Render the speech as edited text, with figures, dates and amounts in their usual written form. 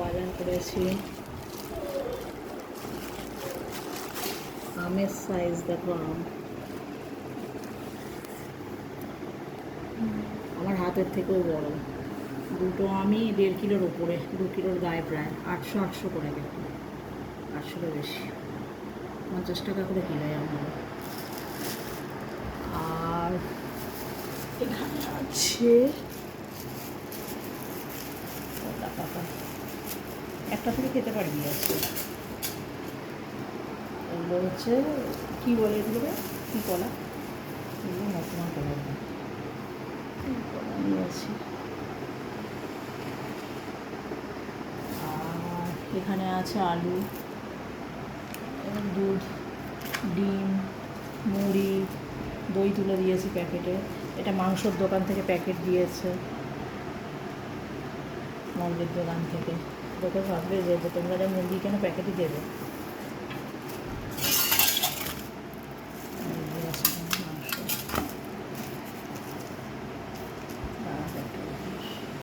বাজার করেছি। আমের সাইজ দেখো, আম আমার হাতের থেকেও বড়। দুটো আমি 1.5 কিলোর উপরে, 2 কিলোর গায়ে, প্রায় 800 করে কিন্তু, 800 বেশি, 50 টাকা করে কিলো আমার। আর এখানে আছে কলা পাতা, একটা থেকে খেতে পারবি আছে। এগুলো হচ্ছে কী বলে এগুলোকে, কী কলা, এগুলো নতুন কলা না, কলা নিয়ে আছি। আর এখানে আছে আলু, দুধ, ডিম, মুড়ি, দই তুলে দিয়েছি প্যাকেটে। এটা মাংসর দোকান থেকে প্যাকেট দিয়েছে, মুরগির দোকান থেকে। তোকে ভাববে যে তোমরা যা মুরগি কেন প্যাকেটই দেবে,